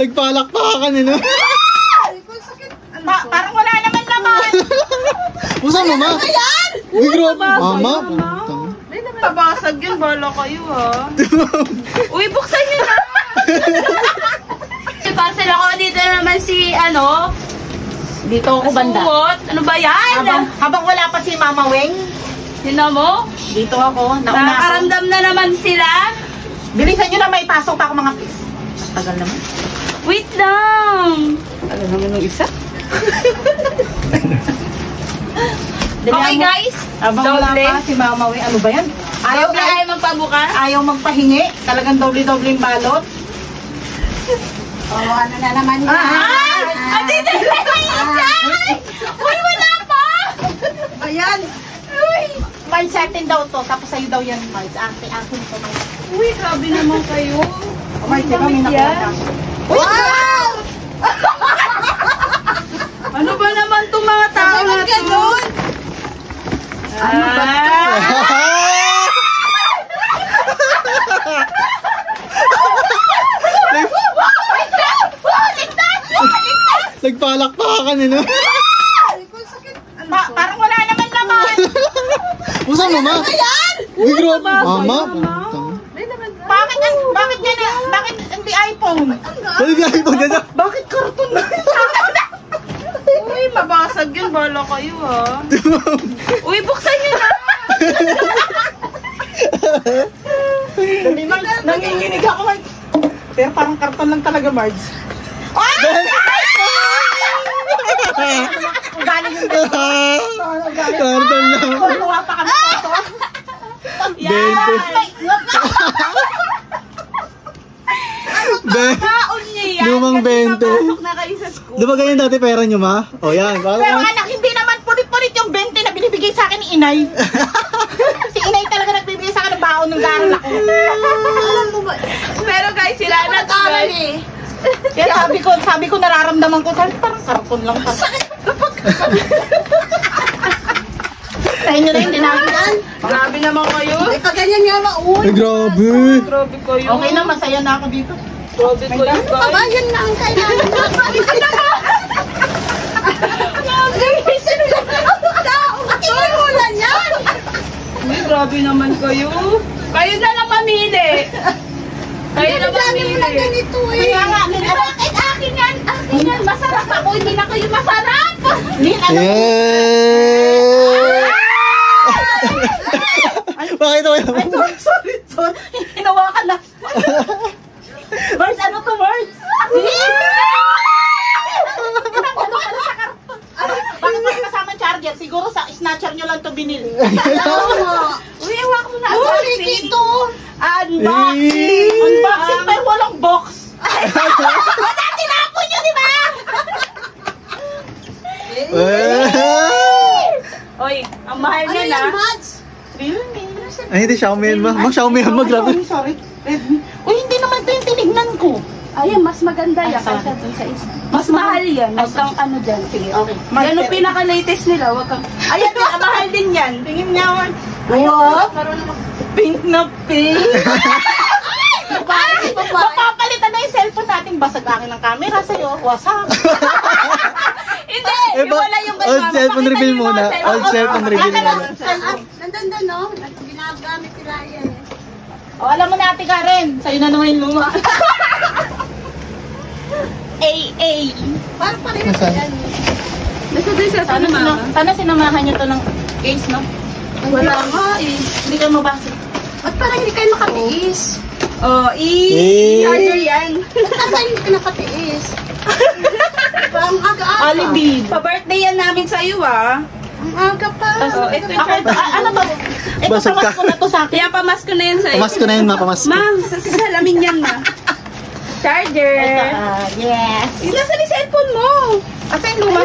Nagpalakpakan eh, no? Parang wala naman naman. Busan mo, ma? Uy, grabe. Mama. Tabasag yun, bala kayo ha. Uy, buksan nyo na. Parcel ako, dito naman si, Dito ako banda. Suot. Ano ba yan? Habang wala pa si Mama Weng, Sino mo? dito ako. Nauna ako. Nakakaramdam na naman sila. Bilisan nyo na, may pasok pa ako mga pis. Tagal naman. Wait lang. Tagal naman yung isa. Okay guys. Habang wala Doble. pa si Mama Weng, ano ba yan? Ayaw magpabukas. Ayaw magpahingi. Talagang doble-doble yung balot. Ano na naman yan? Andito na yung isa. Uy, wala pa. Ayan. Miles sa atin daw to, tapos sa'yo daw yan, Miles. Akin to, Miles. Uy, grabe naman kayo. Miles, di ba may nakuha na? Wow! Ano ba naman itong mga tao na to? Ano ba ito? Nagpalakpakan eh, no? Parang wala naman naman. Busan mo, ma? Uy, grabe. Mama. Bakit hindi iPhone? Balik na ito, ganda. Bakit karton na? Uy, mabasag yun. Bala kayo ha. Uy, buksan nyo na. Nanginginig ako, Marge. Pero parang karton lang talaga, Marge. Ang galing yung Karton lang. Kuha pa kami ito. Kaon niya yan. Lumang kasi 20. papasok na kayo sa school. Di ba ganyan dati pera nyo, ma? O yan. Pero anak, hindi naman pulit-pulit yung 20 na binibigay sa akin ni Inay. Si Inay talaga nagbibigay sa akin ng baon ng garal ako. Alam mo ba? Pero guys, sila na to guys. Kaya sabi ko nararamdaman ko, parang karton lang. Sakit! Sa inyo na yung dinagitan. Grabe naman kayo. Ito ganyan nga mauwi. Ay, grabe. Grabe kayo. Okay na, masaya na ako dito. Grabe kayo guys. Kabayan na ang kailangan natin. Tingnan mo lang yan. Uy, grabe naman kayo. Kayo na lang mamili. Kayo na Dami mo lang mamili. ganito eh. Kaya nga, Bakit akin yan? Akin yan. Masarap ako. Hindi na kayo masarap. Yeah! Bakit ako yan? Sorry. Hinawakan na. Mars, ano to, Mars? Bakit may kasama charger? Siguro sa snatcher nyo lang to binili. Uy, iwak mo na. Ito. Unboxing! Unboxing pero walang box. Wala, tinapon nyo, di ba? Oy, ang mahal Ano niya yan, na. Mads? Ay, hindi Xiaomi yan, ma. Ma, Xiaomi yan, ma. Grabe. Sorry. Uy, hindi naman ito yung tinignan ko. Ayan, mas maganda yan sorry. kaysa dun sa isa. Mas mahal yan. Huwag kang ano dyan. Sige, okay. Mahal, Yan ang pero- pinaka-latest nila. Huwag kang... Ayan, mahal din yan. Tingin niya ako. Ayun. Marunong ako. Pink na pink. Mapapalitan na yung cellphone natin. Basag akin ng camera sa'yo. Wasak. Hindi! Eh, ba- Wala yung old cellphone reveal muna. Old cellphone reveal muna. Nandun doon, no? Ginagamit nila yan. O, alam mo na, Ate Karen. Sa'yo na naman yung luma. Parang pareho yan. Basta din sa Sana sinamahan niyo to ng case, no? Wala nga eh. Hindi kayo mabasa. Ba't parang hindi kayo makatiis? Oh, Eh. charger yan. Ba't tayo hindi ka nakatiis? Parang aga-aga. Alibi. Pa-birthday yan namin sa iyo ah. Ang aga pa. Oh, ito yung Ako, ano to? Ito, Basag ka. pamas ko na to sa akin. Kaya pamas ko na yan sa iyo. Pamas ko na yun, ma. Pamas ko. Ma'am, sa salamin yan ma. Charger. Yes. Yung nasa ni cellphone mo. Asa yung luma?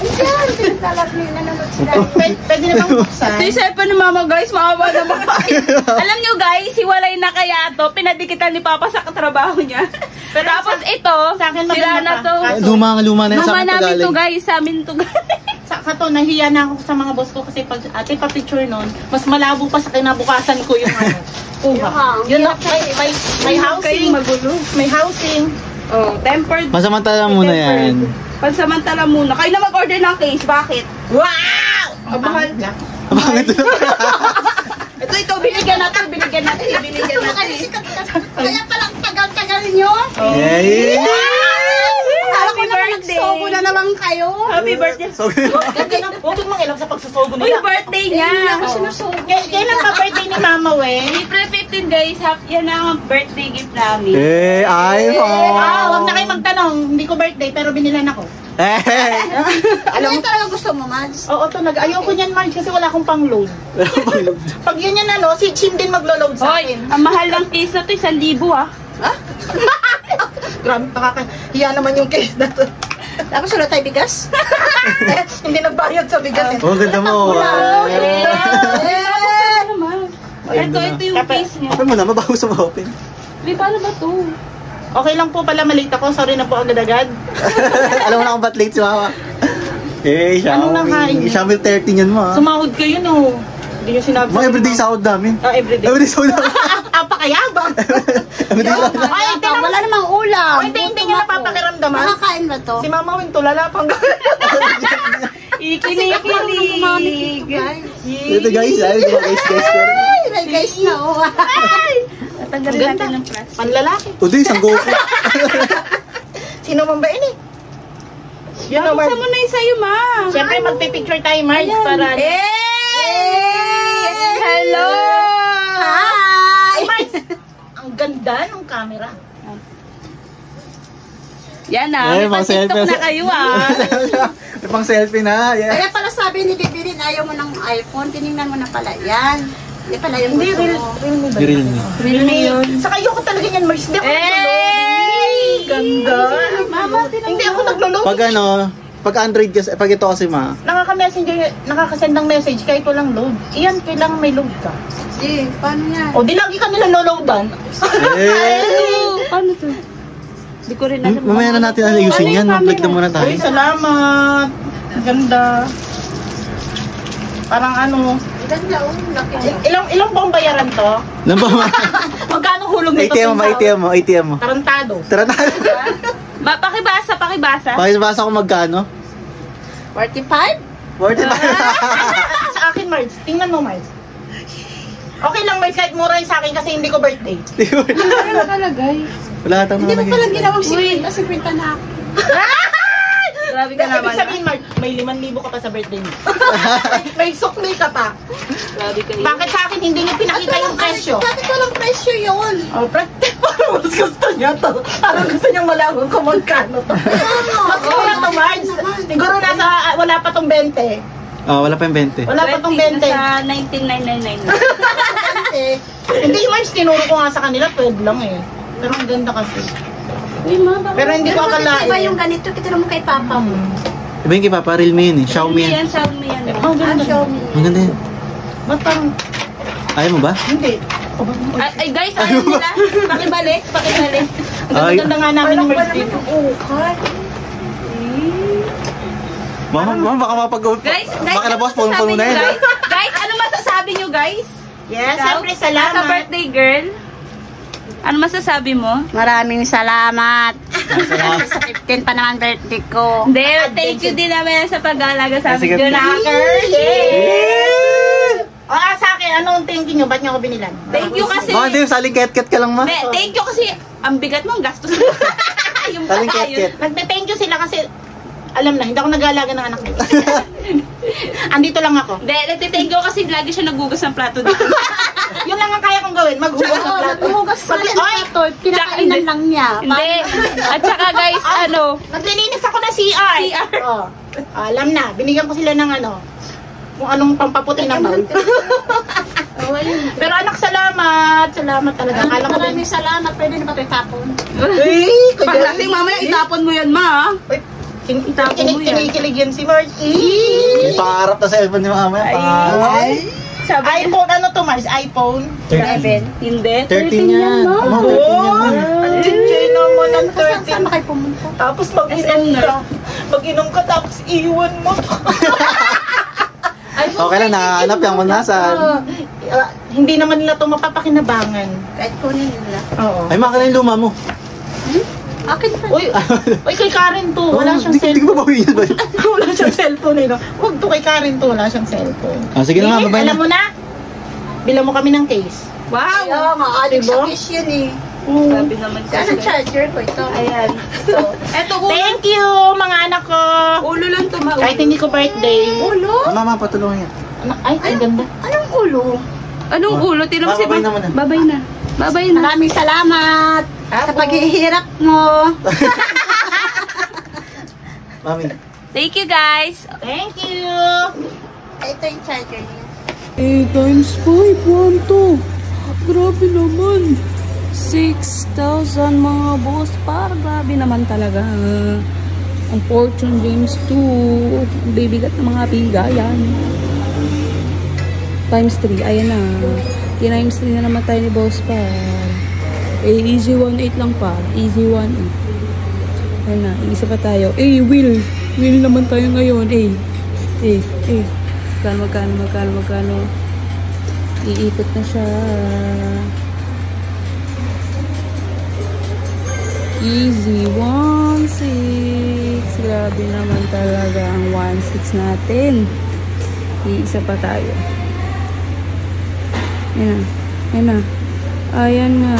Ayan, pinagkalat nila nanonood sila. Pwede na bang buksan? Ito yung cellphone ni mama guys. Maawa naman kayo. Alam nyo guys, hiwalay na kaya to. Pinadikitan ni Papa sa katrabaho niya. Pero Tapos ito, sa akin sila maganda na pa. to. Luma na yun sa Luma akin namin to pagaling. guys. Sa amin to guys. Saka to, nahiya na ako sa mga boss ko kasi pag ate pa-picture nun, mas malabo pa sa kinabukasan ko yung ano. Kuha. Yun na, may housing. Magulo. May housing. Oh, tempered. Masamantala muna yan. Pansamantala muna. Kayo na mag-order ng case. Bakit? Wow! Abahal. Bakit? Ito, binigyan natin. Kaya palang tagal-tagal nyo. Yay! Happy birthday. Sobo na naman kayo. Happy birthday. So, Huwag mong ilang sa pagsusugo Uy, nila. birthday Hindi niya. ako sinusubo. Kailan pa birthday ni Mama Wen? April 15 guys, yan ang birthday gift namin. iPhone! Huwag na kayo magtanong. Hindi ko birthday, pero binilan ako. Alam mo talaga gusto mo, Mads? Oo, ayoko niyan, Marge, kasi wala akong pang-load. Pag yun yan, si Chin din maglo-load sa Hoy, akin. ang mahal ng case na to, 1,000 ah. Grabe, nakakahiya naman yung case na to. Tapos wala tayo bigas? Hindi nagbayad sa bigas. Oh, ganda mo. Ito yung Kape. case niya. Open mo na, mabaho sa ma-open. May paano ba to? Okay lang po pala, malate ako. Sorry na po agad-agad. Alam mo na kung ba't late si Mama. Anong nakain? Xiaomi 13 yan mo ha. Sumahod kayo, no? Hindi nyo sinabi Mga everyday sahod namin. Everyday. Everyday sahod namin. Apakayabang. Everyday sahod namin. Ay, hindi Wala namang ulam. hindi nyo napapakiramdaman. Nakakain ba to? Si Mama Win, tulala pang Ikinig. Ito guys, ay, guys. Ay, may guys na oh. Tatanggalin natin ng plastic. panlalaki. Uday, isang GoPro. Sino man ba ini? Yun o, Buksan mo na yung sa'yo, ma. Siyempre, magpipicture tayo, Marge, para... Hello! Hi! Ay, Marge! Ang ganda ng camera. Yan may pa-TikTok na kayo May pang selfie na. Yeah. Kaya pala sabi ni Bibirin, ayaw mo ng iPhone, tinignan mo na pala yan. Hindi pala yung Hindi, gusto real mo. me ba? Real me. Realme yun. Saka ayoko talaga yan, Marge. Hindi ako naglulog. Ganda. Hindi ako naglulog. Pag pag Android kasi, pag ito kasi ma. Nakaka-messenger, nakakasend ng message kahit walang load. Iyan, kailangan may load ka. Sige, paano yan? O, di lagi ka nila no-loadan. Paano to? Hindi ko rin alam. Mamaya na natin ayusin yan. Mag-click na muna tayo. Uy, salamat. Ang ganda. Parang ano, Ganda oh, laki mo. ilang bang bayaran to? Alam ba ma? Magkano hulog nito? ATM mo. Tarantado. Tara na. Pakibasa. Pakibasa ko magkano? 45? 45. Sa akin, Marge. Tingnan mo, Marge. Okay lang, Marge, kahit mura yun sa akin kasi hindi ko birthday. Ano nakalagay? Wala tang Hindi mo naman. palang ginawang 50 na ako. Grabe ka naman. Ibig sabihin, Marge, may 5,000 ka pa sa birthday mo. May sukli ka pa. Grabe kayo. Bakit sa akin hindi niyo pinakita yung presyo? Bakit walang presyo yun? Oh, parang mas gusto niya to. Parang gusto niyang malaman kung magkano to. Mas mura to, Marge. Siguro wala pa tong 20. Oh, wala pa yung 20. Wala pa tong 20. Nasa 19,999. Hindi, Marge, tinuro ko nga sa kanila, 12 lang eh. Pero ang ganda kasi. Uy, ma, bakit? Pero hindi ko akalain. Iba yung ganito, kita mo kay Papa mo. Iba yung kay Papa, Realme yun eh. Xiaomi yan. Xiaomi yan. Ang ganda. Xiaomi. Ang ganda yan. Ba't parang, Ayaw mo ba? hindi. Ay guys, ayaw nila. Pakibalik. Ang ganda nga namin ng Marge dito. Mama, baka Guys, baka na ano boss, punong-puno masasabi na nyo, yan. guys? Guys, ano masasabi nyo, guys? Yes, Ikaw? siyempre Sa salamat. birthday girl? Ano masasabi mo? Maraming salamat. Sa 15 pa naman birthday ko. Hindi, thank you din namin sa pag-aalaga sa amin. Sige. Junakers! Sa akin, anong thank you nyo? Ba't nyo ako binilan? Thank you kasi... Mga Dave, saling ket-ket ka lang ma. Hindi, thank you kasi ang bigat mo, ang gastos mo. Yung Saling pala, ket-ket. Nagte-thank you sila kasi, alam na, hindi ako nag-aalaga ng anak nila. Andito lang ako. Hindi, nagtithank you kasi lagi siya nagugas ng plato dito. Yun lang ang kaya kong gawin, maghugas ng Oo, plato. naghuhugas pa siya ng plato. Pinakainan lang niya. Hindi. At saka guys, Naglilinis ako ng CR. Oh. Alam na, binigyan ko sila ng kung anong pampaputi ng bowl. Pero anak, salamat. Salamat talaga. Akala ko Maraming salamat. Pwede na ba ito itapon? paglasing mamaya itapon mo yan, ma. Itapon mo yan. Kinikilig yan si Marge. May pangarap na sa cellphone ni Mama. Sabi, iPhone, ano to, Marge? iPhone? 13. hindi. 13 yan. Oh, 13 yan. Ang DJ naman ng Saan 13. ba kayo pumunta? Tapos mag-inom ka. Mag-inom ka, tapos iwan mo. Okay lang, nakahanap yan kung nasaan. Hindi naman nila ito mapapakinabangan. Kahit kunin nila. Oo. Ay, maka na yung luma mo. Akin pa. Uy, kay Karen to. Wala siyang Hindi ko cellphone. ba bawiin ba? Wala siyang cellphone eh. No? Huwag to kay Karen to. Wala siyang cellphone. Sige na nga, Eh, babay na. alam mo na? Bilang mo kami ng case. Wow! Ayaw, maaalik sa Diba? kiss yun eh. Sabi naman Saan ang charger ko ito? Ayan. Eto, ulo. Thank you, mga anak ko. Ulo lang to, ma. Kahit hindi ko birthday. Ulo? Mama, patulungan yan. Ay, ang ganda. Anong ulo? Anong ulo? Tinan mo si Babay na muna. Babay na. Babay na. Maraming salamat sa paghihirap mo. Mami. Thank you, guys. Thank you. Ito yung charger niya. 8 times 5, 1, 2. Grabe naman. 6,000 mga boss. Grabe naman talaga. Ang Fortune Games 2. Ang bibigat ng mga bigayan. Times 3. Ayan na. Times 3 na naman tayo ni boss pa. Easy 1-8 lang pa. Easy 1-8. Ayan na. Isa pa tayo. Will. Will naman tayo ngayon. Magkano. Iikot na siya. Easy 1-6. Grabe naman talaga ang 1-6 natin. Iisa pa tayo. Ayan na.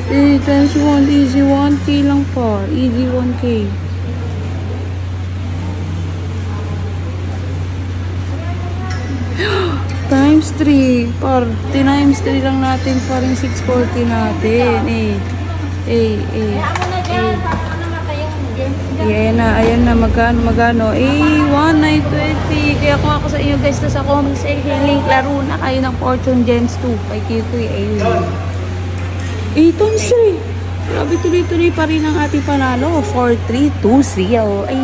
8 times 1, easy 1K lang pa. Easy 1K. Times 3. Times 3 lang natin pa rin 640 natin. Ayan na, magkano. 1,920. Kaya kung ako sa inyo guys na sa comment section link, laro na kayo ng Fortune Gems 2. Kay Kikoy, 8 times 3. Grabe, tuloy-tuloy pa rin ang ating panalo. 4,320. Ay.